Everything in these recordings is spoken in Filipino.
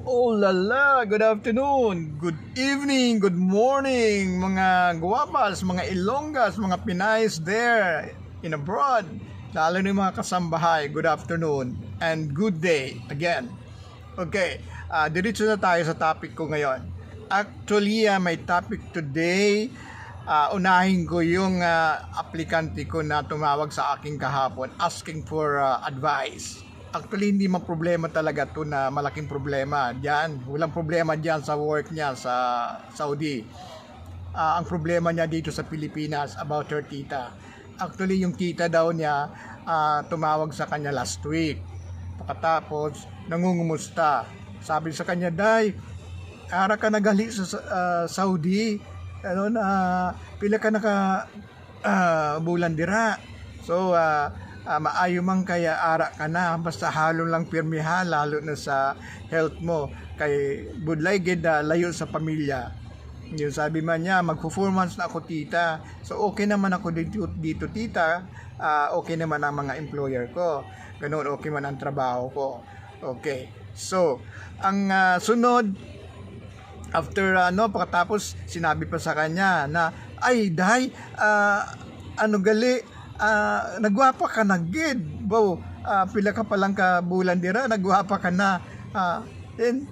Oh lala, good afternoon, good evening, good morning mga guwapas, mga Ilonggas, mga Pinays there in abroad, lalo na yung mga kasambahay, good afternoon and good day again. Okay, diretso na tayo sa topic ko ngayon. Actually, may topic today. Unahin ko yung aplikante ko na tumawag sa akin kahapon asking for advice. Actually, hindi man problema talaga to na malaking problema diyan. Walang problema diyan sa work niya sa Saudi. Ang problema niya dito sa Pilipinas about her tita. Actually, yung tita daw niya tumawag sa kanya last week. Pagkatapos, nangungumusta. Sabi sa kanya, Day, ara ka nagali sa Saudi. Ano na pila ka naka bulan dira. So, maayo man kaya ara ka na basta halong lang pirmiha lalo na sa health mo kay budlay gid layo sa pamilya. Yung sabi man niya magpo-4 months na ako tita, so okay naman ako dito tita, okay naman ang mga employer ko, ganoon, okay man ang trabaho ko. Okay, so ang sunod after pagkatapos sinabi pa sa kanya na ay Day, gali nagwapa ka na gid bo, pila ka palang ka bulan dira nagwapa ka na. Then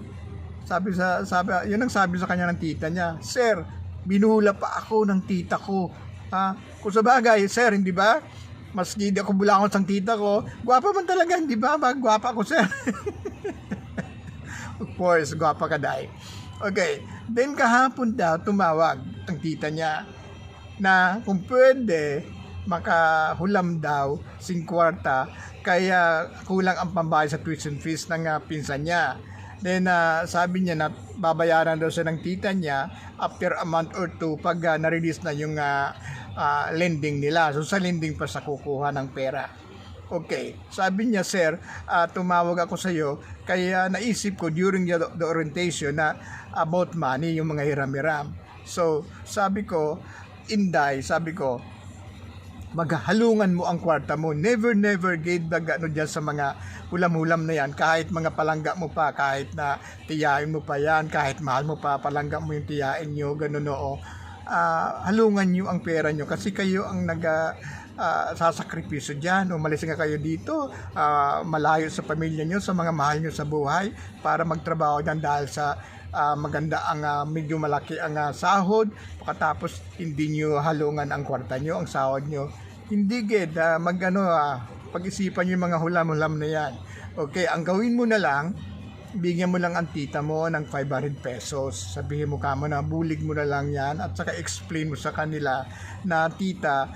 yun ang sabi sa kanya ng tita niya, sir, binuhula pa ako ng tita ko. Kung sa bagay sir, hindi ba maski di ako bulangon sang tita ko, gwapa man talaga, hindi ba gwapa ko sir. Of course gwapa ka Day. Okay, then kahapon daw tumawag ang tita niya na kung pwede makahulam daw 50 kaya kulang ang pambayad sa tuition fees ng pinsan niya. Then sabi niya na babayaran daw siya ng tita niya after a month or two pag na-release na yung lending nila. So sa lending pa sa kukuha ng pera. Okay, sabi niya, sir, tumawag ako sa iyo kaya naisip ko during the orientation na about money, yung mga hiram-hiram. So sabi ko, Inday, sabi ko, maghalungan mo ang kwarta mo. Never gate bag dyan sa mga hulam-hulam na yan. Kahit mga palangga mo pa, kahit na tiyain mo pa yan, kahit mahal mo pa, palangga mo yung tiyain nyo, ganun o. Halungan nyo ang pera nyo kasi kayo ang sasakripisyo dyan. Umalis nga kayo dito, malayo sa pamilya nyo, sa mga mahal nyo sa buhay para magtrabaho dyan dahil sa maganda ang medyo malaki ang sahod, pagkatapos hindi nyo halungan ang kwarta nyo, ang sahod nyo. Hindi gid pag-isipan yung mga hulam-hulam na yan. Okay, ang gawin mo na lang, bigyan mo lang ang tita mo ng 500 pesos. Sabihin mo kamo na bulig mo na lang yan at saka explain mo sa kanila na tita,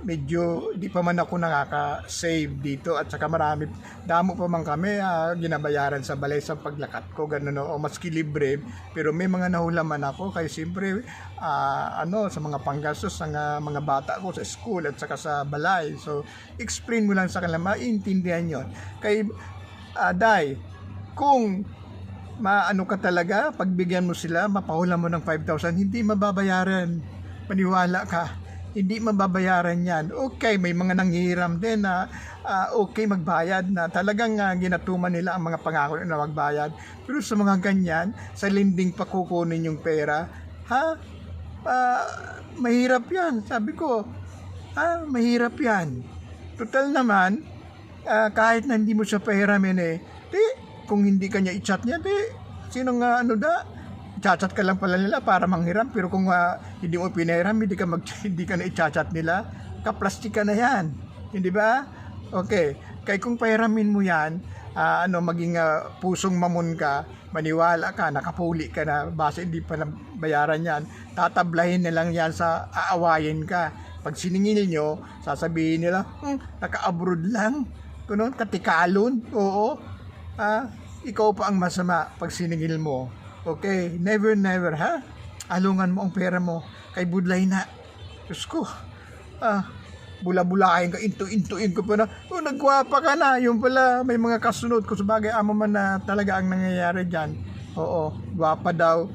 medyo di pa man ako nakaka-save dito at saka marami, damo pa man kami ginabayaran sa balay sa paglakat ko, ganun o maski libre, pero may mga nahulaman ako kay siyempre sa mga panggastos ng mga bata ko sa school at saka sa balay. So explain mo lang sa kanila, maintindihan yon. Kay Day, kung maano ka talaga, pagbigyan mo sila, mapahulan mo ng 5,000, hindi mababayaran. Maniwala ka, hindi mababayaran yan. Okay, may mga nanghihiram din na okay magbayad na talagang ginatuman nila ang mga pangako na magbayad. Pero sa mga ganyan, sa lending pa kukunin yung pera, mahirap yan. Sabi ko, mahirap yan. Total naman, kahit na hindi mo siya pahiramin kung hindi kanya i-chat niya, sino nga i-chat ka lang pala nila para manghiram, pero kung hindi mo pinahiram, hindi ka na i-chat nila, kaplastik ka na yan, hindi ba? Okay, kaya kung pahiramin mo yan, maging pusong mamon ka, maniwala ka, nakapuli ka na, base hindi pa bayaran yan, tatablahin na lang yan sa aawayin ka. Pag siningil nyo, sasabihin nila, naka-abroad lang, katikalon, oo. Ikaw pa ang masama pag siningil mo. Okay, never alungan mo ang pera mo kay budlay na. Diyos ko, bula-bulahin ka, intuin ko pa na, nagwapa ka na, yung pala may mga kasunod ko sa bagay, ama man na talaga ang nangyayari dyan. Oo, gwapa daw.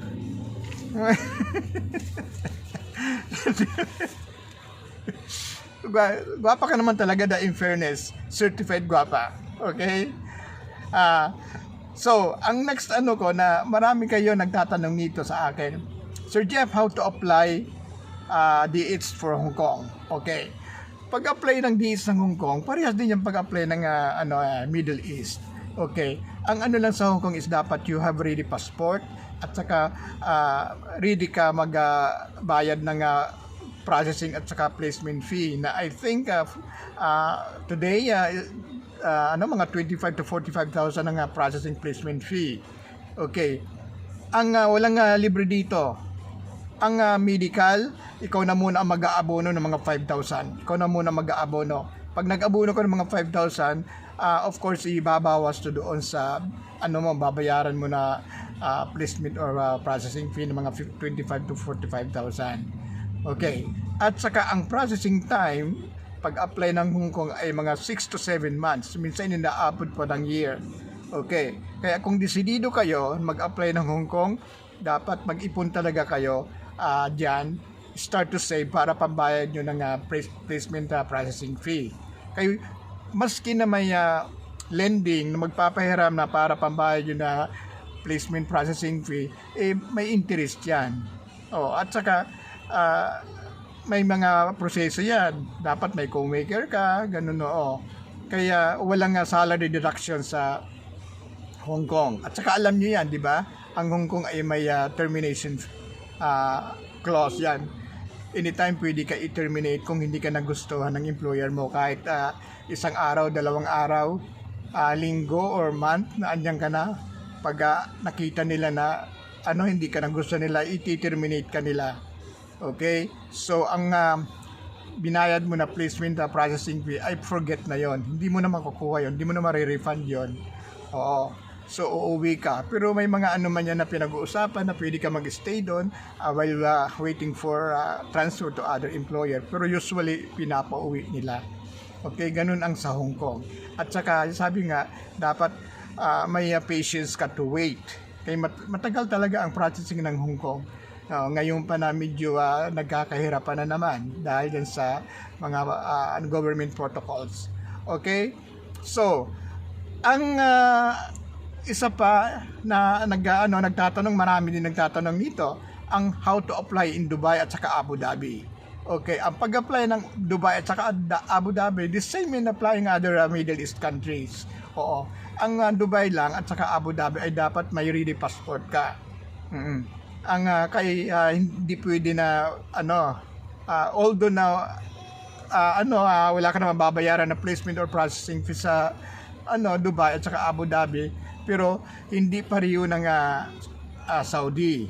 Gwapa ka naman talaga, in fairness, certified gwapa. Okay? So, ang next ano ko na marami kayo nagtatanong nito sa akin, Sir Jeff, how to apply DH for Hong Kong? Okay. Pag-apply ng DH ng Hong Kong, parehas din yung pag-apply ng Middle East. Okay. Ang ano lang sa Hong Kong is dapat you have ready passport at saka ready ka magbayad ng processing at saka placement fee na I think today mga 25 to 45,000 ang processing placement fee. Okay. Ang walang libre dito. Ang medical, ikaw na muna ang mag-aabono ng mga 5,000. Ikaw na muna mag-aabono. Pag nag-abono ka ng mga 5,000, of course, ibabawas to doon sa babayaran mo na placement or processing fee ng mga 25 to 45,000. Okay. At saka ang processing time, pag-apply ng Hong Kong ay mga 6 to 7 months. Minsan inaabot pa ng year. Okay. Kaya kung desidido kayo mag-apply ng Hong Kong, dapat mag-ipon talaga kayo dyan. Start to save para pambayad nyo ng placement processing fee. Kaya maski na may lending na magpapahiram na para pambayad nyo na placement processing fee, may interest yan. At saka may mga proseso yan. Dapat may co-maker ka, ganun Kaya walang salary deduction sa Hong Kong. At saka alam nyo yan, di ba? Ang Hong Kong ay may termination clause yan. Anytime pwede ka i-terminate kung hindi ka nagustuhan ng employer mo. Kahit isang araw, 2 araw, linggo or month na andyan ka na. Pag nakita nila na hindi ka nagustuhan nila, i-terminate ka nila. Okay? So, ang binayad mo na placement processing fee, I forget na yon. Hindi mo na makukuha yon. Hindi mo na ma-refund yon. So, uuwi ka. Pero may mga man yan na pinag-uusapan na pwede ka mag-stay doon while waiting for transfer to other employer. Pero usually, pinapauwi nila. Okay? Ganun ang sa Hong Kong. At saka, sabi nga, dapat may patience ka to wait. Kaya matagal talaga ang processing ng Hong Kong. Ngayon pa na medyo nagkakahirapan na naman dahil din sa mga government protocols. Okay? So, ang isa pa na nagtatanong, marami din nagtatanong nito, ang how to apply in Dubai at saka Abu Dhabi. Okay, ang pag-apply ng Dubai at saka Abu Dhabi, the same in applying other Middle East countries. Ang Dubai lang at saka Abu Dhabi ay dapat may ready passport ka. Ang hindi pwede na although na wala ka naman babayaran na placement or processing fee sa Dubai at saka Abu Dhabi, pero hindi pareho ng Saudi.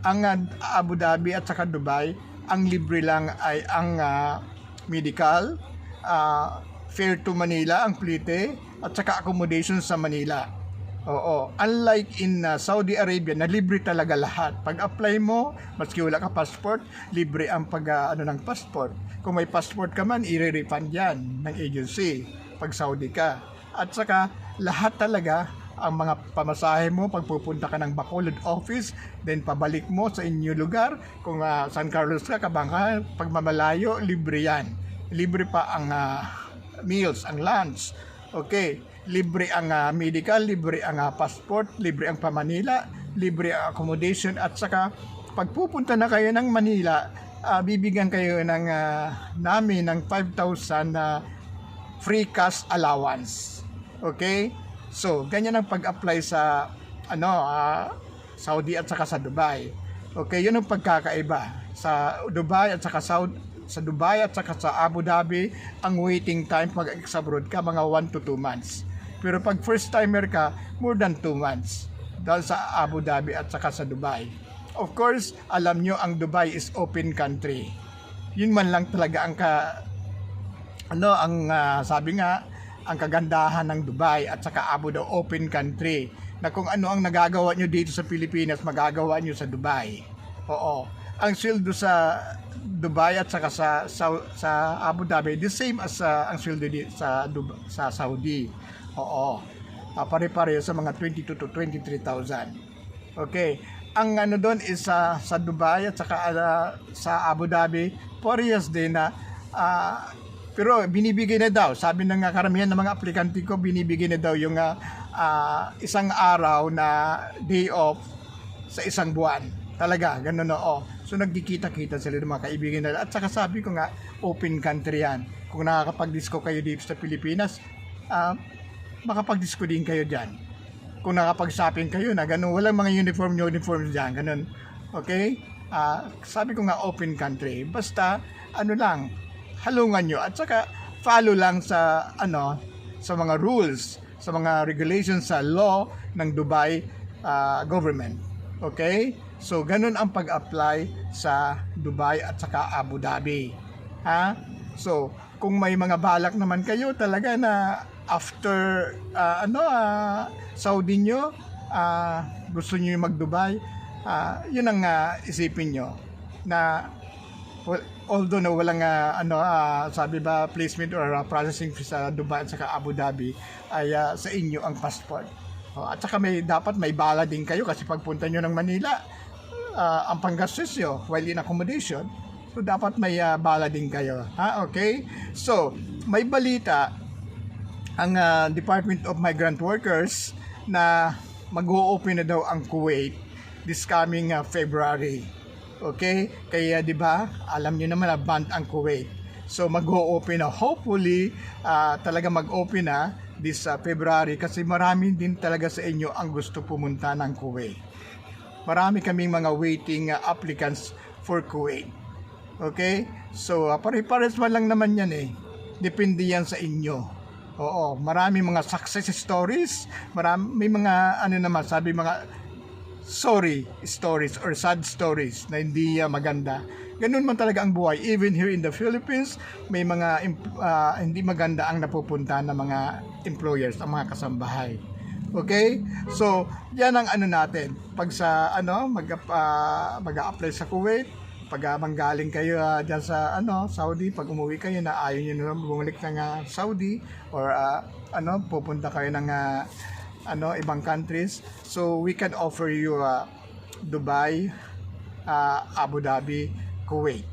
Ang Abu Dhabi at saka Dubai, ang libre lang ay ang medical, fare to Manila, ang plite, at saka accommodation sa Manila. Unlike in Saudi Arabia na libre talaga lahat. Pag-apply mo, maski wala ka passport, libre ang ng passport. Kung may passport ka man, i-refund yan ng agency pag Saudi ka. At saka lahat talaga ang mga pamasahe mo pagpupunta ka ng Bacolod office, then pabalik mo sa inyong lugar. Kung San Carlos ka, Kabangka, pag mamalayo, libre yan. Libre pa ang meals, ang lunch. Okay. Libre ang medical, libre ang passport, libre ang pa-Manila, libre ang accommodation, at saka pagpupunta na kayo ng Manila, bibigyan kayo ng namin ng 5,000 free cash allowance. Okay? So, ganyan ang pag-apply sa Saudi at saka sa Dubai. Okay, yun ang pagkakaiba. Sa Dubai at saka Dubai at saka sa Abu Dhabi, ang waiting time pag abroad ka mga 1 to 2 months. Pero pag first timer ka, more than 2 months. Dahil sa Abu Dhabi at saka sa Dubai. Of course, alam nyo ang Dubai is open country. Yun man lang talaga ang sabi nga, ang kagandahan ng Dubai at saka Abu Dhabi, open country. Na kung ano ang nagagawa nyo dito sa Pilipinas, magagawa nyo sa Dubai. Ang sweldo sa Dubai at saka sa Abu Dhabi, the same as ang sweldo sa Saudi. Pare-pareho sa mga 22 to 23,000. Okay. Ang doon is sa Dubai at saka sa Abu Dhabi, parehas din na pero binibigay na daw. Sabi ng karamihan ng mga aplikante ko, binibigay na daw yung isang araw na day off sa isang buwan. Talaga, ganun oo. So nagkikita-kita sila ng mga kaibigan nila. At saka sabi ko nga, open country yan. Kung nakakapag-disco kayo dito sa Pilipinas, makapag-disco din kayo dyan. Kung nakapag-shopping kayo na ganun, walang mga uniform dyan, ganun. Okay? Sabi ko nga open country. Basta, lang, halungan nyo. At saka, follow lang sa, sa mga rules, sa mga regulations sa law ng Dubai government. Okay? So, ganun ang pag-apply sa Dubai at saka Abu Dhabi. So, kung may mga balak naman kayo talaga na after Saudi nyo, gusto nyo yung mag-Dubai, yun ang isipin nyo na although na walang sabi ba placement or processing fee sa Dubai at saka Abu Dhabi ay sa inyo ang passport. At saka dapat may bala din kayo kasi pagpunta nyo ng Manila, ang panggastos nyo while in accommodation, so dapat may bala din kayo. Okay? So, may balita ang Department of Migrant Workers na mag-o-open na daw ang Kuwait this coming February. Okay? Kaya 'di ba? Alam niyo naman na banned ang Kuwait. So mag-o-open na, hopefully talaga mag-open na this February kasi marami din talaga sa inyo ang gusto pumunta ng Kuwait. Marami kaming mga waiting applicants for Kuwait. Okay? So pare-pares man lang naman yan Depende yan sa inyo. Oo, marami mga success stories, may mga naman sabi mga sorry stories or sad stories na hindi maganda. Ganun man talaga ang buhay. Even here in the Philippines, may mga hindi maganda ang napupunta ng mga employers, ang mga kasambahay. Okay? So, yan ang natin. Pag sa mag-a-apply sa Kuwait, pag manggaling kayo diyan sa Saudi, pag umuwi kayo na ayaw niyo na bumalik ng Saudi or pupunta kayo ng ibang countries, so we can offer you Dubai, Abu Dhabi, Kuwait.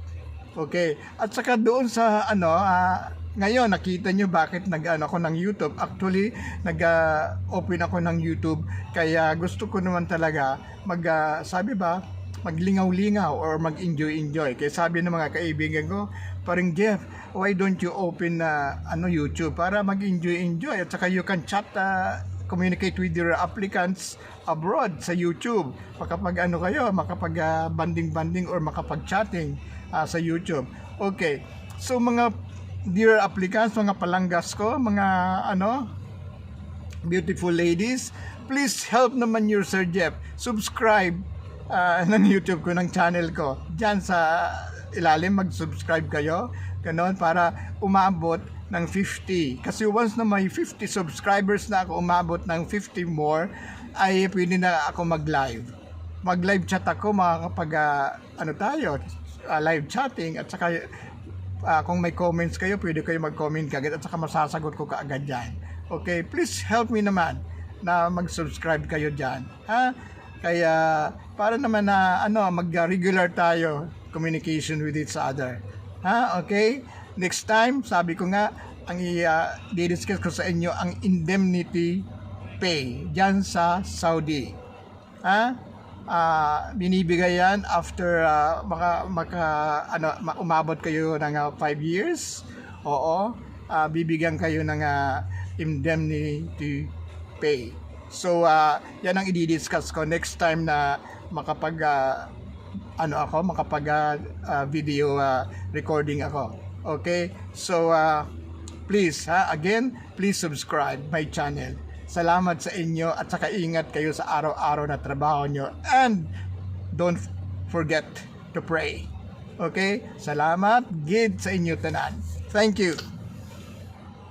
Okay? At saka doon sa ngayon nakita nyo bakit ako ng YouTube. Actually, nag-open ako ng YouTube kaya gusto ko naman talaga sabi ba, maglingaw-lingaw or mag-enjoy. Kaya sabi ng mga kaibigan ko, parang Jeff, why don't you open YouTube para mag-enjoy at saka you can chat, communicate with your applicants abroad sa YouTube. Makapag kayo, makapag-banding or makapag-chatting sa YouTube. Okay. So mga dear applicants, mga palanggas ko, mga beautiful ladies, please help naman your Sir Jeff. Subscribe ng YouTube ko, ng channel ko. Diyan sa ilalim, mag-subscribe kayo. Ganon, para umabot ng 50. Kasi once na may 50 subscribers na ako, umabot ng 50 more, ay pwede na ako mag-live. Mag-live chat ako, makakapag live chatting, at saka kung may comments kayo, pwede kayo mag-comment kagad at saka masasagot ko kaagad dyan. Okay, please help me naman na mag-subscribe kayo dyan. Kaya para naman na mag-regular tayo communication with each other. Okay? Next time, sabi ko nga, ang i-discuss ko sa inyo ang indemnity pay dyan sa Saudi. Binibigay yan after umabot kayo ng 5 years. Oo, bibigyan kayo ng indemnity pay. So yan ang i-discuss ko next time na makapag video recording ako. Okay? So please again, please subscribe my channel. Salamat sa inyo at saka ingat kayo sa araw-araw na trabaho nyo. And don't forget to pray. Okay? Salamat. Gid sa inyo tanan. Thank you.